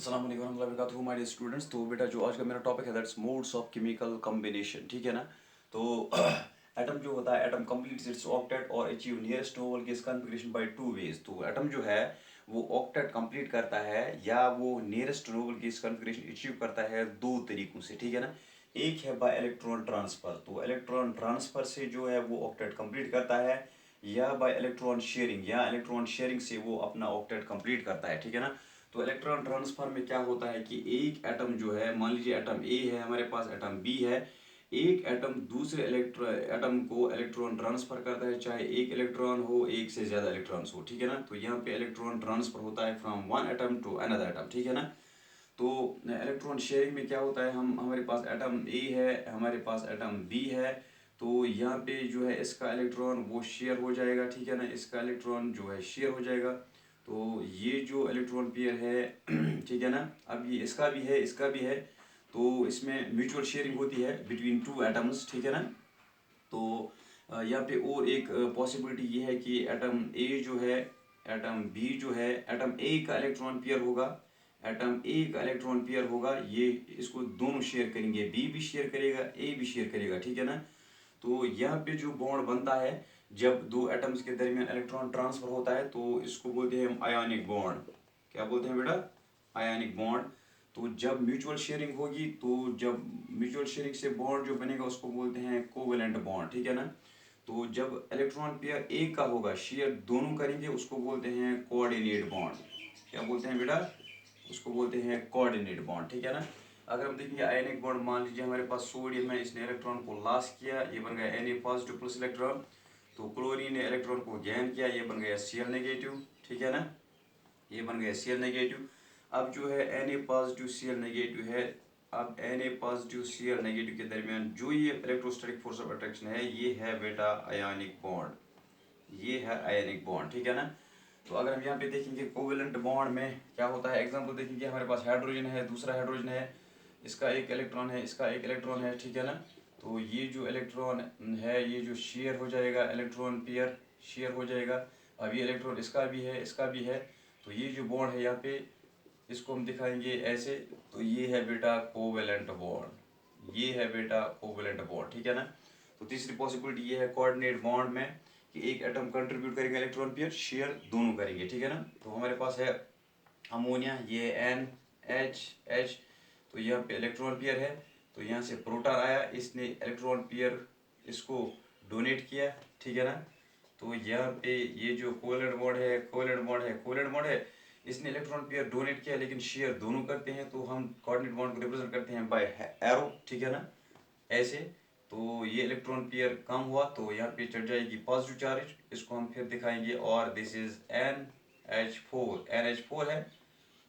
अस्सलाम वालेकुम warahmatullahi wabarakatuh my dear students. तो बेटा जो आज का मेरा टॉपिक है that's modes of chemical combination, ठीक है ना। तो एटम जो होता है, एटम कंप्लीट्स इट्स ऑक्टेट और achieve nearest noble gas configuration by two ways. तो एटम जो है वो ऑक्टेट कंप्लीट करता है या वो nearest noble gas configuration achieve करता है दो तरीकों से, ठीक है ना। एक है बाय इलेक्ट्रॉन ट्रांसफर, तो इलेक्ट्रॉन ट्रांसफर से जो है वो ऑक्टेट कंप्लीट करता है, या बाय इलेक्ट्रॉन शेयरिंग, या इलेक्ट्रॉन शेयरिंग से वो अपना ऑक्टेट कंप्लीट करता है, ठीक है ना। तो इलेक्ट्रॉन ट्रांसफर में क्या होता है कि एक एटम जो है, मान लीजिए एटम ए है हमारे पास, एटम बी है, एक एटम दूसरे एटम को इलेक्ट्रॉन ट्रांसफर करता है, चाहे एक इलेक्ट्रॉन हो एक से ज्यादा इलेक्ट्रॉन्स हो, ठीक है ना। तो यहाँ पे इलेक्ट्रॉन ट्रांसफर होता है from one atom to another atom, ठीक है ना। तो इलेक्ट्रॉन शेयरिंग में क्या होता है, हम हमारे पास एटम ए है, हमारे पास एटम बी है, तो यहाँ पे जो है इसका इलेक्ट्रॉन वो शेयर हो जाएगा, ठीक है ना, इसका इलेक्ट्रॉन जो है शेयर हो जाएगा। तो ये जो इलेक्ट्रॉन पेयर है ठीक है ना, अब ये इसका भी है इसका भी है, तो इसमें म्यूचुअल शेयरिंग होती है बिटवीन टू एटम्स, ठीक है ना। तो यहाँ पे और एक पॉसिबिलिटी ये है कि एटम ए जो है, एटम बी जो है, एटम ए का इलेक्ट्रॉन पेयर होगा, एटम ए का इलेक्ट्रॉन पेयर होगा, ये इसको दोनों शेयर करेंगे, बी भी शेयर करेगा ए भी शेयर करेगा, ठीक है ना। तो यहाँ पे जो बॉन्ड बनता है जब दो एटम्स के दरमियान इलेक्ट्रॉन ट्रांसफर होता है, तो इसको बोलते हैं हम आयोनिक बॉन्ड। क्या बोलते हैं बेटा? Ionic bond. तो जब म्यूचुअल शेयरिंग होगी, तो जब म्यूचुअल शेयरिंग से बॉन्ड जो बनेगा उसको बोलते हैं कोवेलेंट बॉन्ड, ठीक है ना। तो जब इलेक्ट्रॉन पेयर एक का होगा, शेयर दोनों करेंगे, उसको बोलते हैं कोऑर्डिनेट बॉन्ड। क्या बोलते हैं बेटा? उसको बोलते हैं कोऑर्डिनेट बॉन्ड, ठीक है ना। अगर हम देखेंगे आयनिक बॉन्ड, मान लीजिए हमारे पास सोडियम है, इसने इलेक्ट्रॉन को लॉस किया, ये बन गया Na पॉजिटिव प्लस इलेक्ट्रॉन। तो क्लोरीन ने इलेक्ट्रॉन को गेन किया, ये बन गया Cl नेगेटिव, ठीक है ना, ये बन गया Cl नेगेटिव। अब जो है Na पॉजिटिव Cl नेगेटिव है, अब Na पॉजिटिव Cl नेगेटिव के दरमियान जो ये इलेक्ट्रोस्टैटिक फोर्स ऑफ अट्रैक्शन है, ये है बेटा आयनिक बॉन्ड, ये है आयनिक बॉन्ड, ठीक है ना। तो अगर हम यहाँ पे देखेंगे कोवेलेंट बॉन्ड में क्या होता है, एग्जांपल देखेंगे, हमारे पास हाइड्रोजन है, दूसरा हाइड्रोजन है, इसका एक इलेक्ट्रॉन है, इसका एक इलेक्ट्रॉन है, ठीक है ना। तो ये जो इलेक्ट्रॉन है ये जो शेयर हो जाएगा, इलेक्ट्रॉन पेयर शेयर हो जाएगा। अब ये इलेक्ट्रॉन इसका भी है इसका भी है, तो ये जो बॉन्ड है यहाँ पे, इसको हम दिखाएंगे ऐसे। तो ये है बेटा कोवेलेंट बॉन्ड, ये है बेटा कोवेलेंट बॉन्ड, ठीक है ना। तो तीसरी पॉसिबिलिटी ये है कोऑर्डिनेट बॉन्ड में कि एक एटम कंट्रीब्यूट करेंगे इलेक्ट्रॉन पेयर, शेयर दोनों करेंगे, ठीक है ना। तो हमारे पास है अमोनिया, ये NH, तो यहाँ पे इलेक्ट्रॉन पेयर है, तो यहाँ से प्रोटॉन आया, इसने इलेक्ट्रॉन पेयर इसको डोनेट किया, ठीक है ना। तो यहाँ पे ये जो कोवेलेंट बॉन्ड है, इसने इलेक्ट्रॉन पेयर डोनेट किया, लेकिन शेयर दोनों करते हैं, तो हम कोऑर्डिनेट बॉन्ड को रिप्रेजेंट करते हैं बाय एरो, ठीक है ना, ऐसे। तो ये इलेक्ट्रॉन पेयर कम हुआ तो यहाँ पे चढ़ जाएगी पॉजिटिव चार्ज, इसको हम फिर दिखाएंगे, और दिस इज NH4 है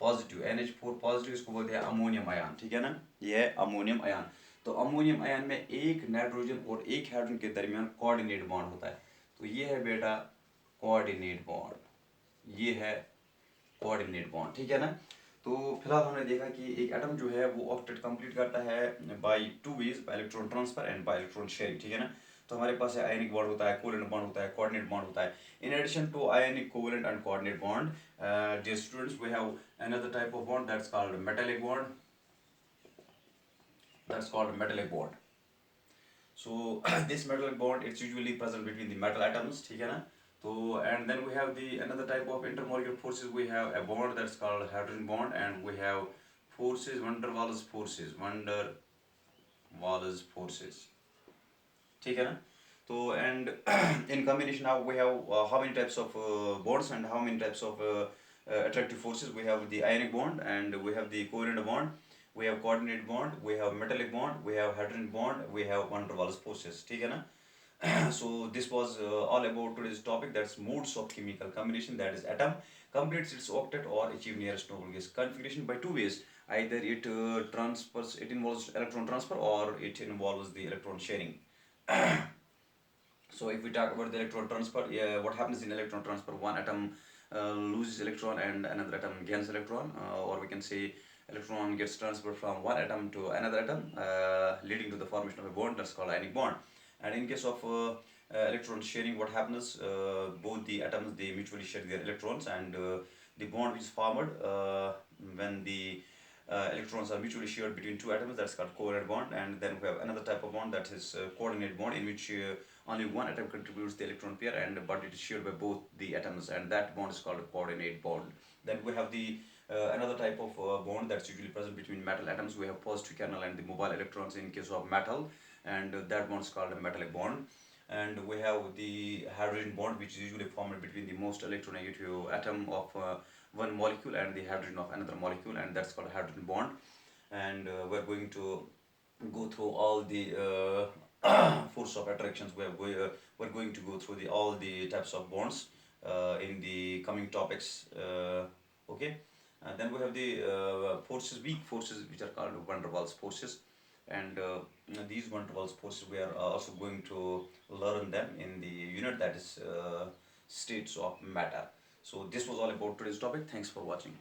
पॉजिटिव, NH4 पॉजिटिव, इसको बोलते हैं अमोनियम आयन, ठीक है ना, ये है अमोनियम आयन। तो अमोनियम आयन में एक नाइट्रोजन और एक हाइड्रोजन के दरमियान कोऑर्डिनेट बॉन्ड होता है, तो ये है बेटा कोऑर्डिनेट बॉन्ड, ये है कोऑर्डिनेट बॉन्ड, ठीक है ना। तो फिलहाल हमने देखा कि एक एटम जो है वो ऑक्टेट कंप्लीट करता है by two ways, by electron transfer and by electron sharing, ठीक है ना। तो हमारे पास है आयनिक बॉन्ड होता है, कोवेलेंट बॉन्ड होता है, कोऑर्डिनेट बॉन्ड होता है। In addition to ionic, covalent and coordinate bond, dear students, we have another type of bond that's called metallic bond, that's called metallic bond. So this metallic bond, it's usually present between the metal atoms, ठीक है ना। तो and then we have the another type of intermolecular forces, we have a bond that's called hydrogen bond, and we have forces, van der Waals forces, ठीक है ना। तो and in combination now we have how many types of bonds and how many types of attractive forces. We have the ionic bond, and we have the covalent bond, we have coordinate bond, we have metallic bond, we have hydrogen bond, we have van der Waals forces, ठीक है ना। So this was all about today's topic, that's modes of chemical combination, that is atom completes its octet or achieve nearest noble gas configuration by two ways, either it involves electron transfer or it involves the electron sharing. So if we talk about the electron transfer, what happens in electron transfer, one atom loses electron and another atom gains electron, or we can say electron gets transferred from one atom to another atom, leading to the formation of a bond, that's called ionic bond. And in case of electron sharing, what happens, both the atoms, they mutually share their electrons, and the bond which is formed when the electrons are mutually shared between two atoms, that's called covalent bond. And then we have another type of bond, that is coordinate bond, in which only one atom contributes the electron pair, and but it is shared by both the atoms, and that bond is called a coordinate bond. Then we have the another type of bond that's usually present between metal atoms. We have positive kernel and the mobile electrons in case of metal, and that bond is called a metallic bond. And we have the hydrogen bond, which is usually formed between the most electronegative atom of one molecule and the hydrogen of another molecule, and that's called a hydrogen bond. And we're going to go through all the force of attractions. We're going to go through all the types of bonds in the coming topics. Okay. Then we have the forces, weak forces, which are called van der Waals forces. And these van der Waals forces, we are also going to learn them in the unit that is states of matter. So this was all about today's topic. Thanks for watching.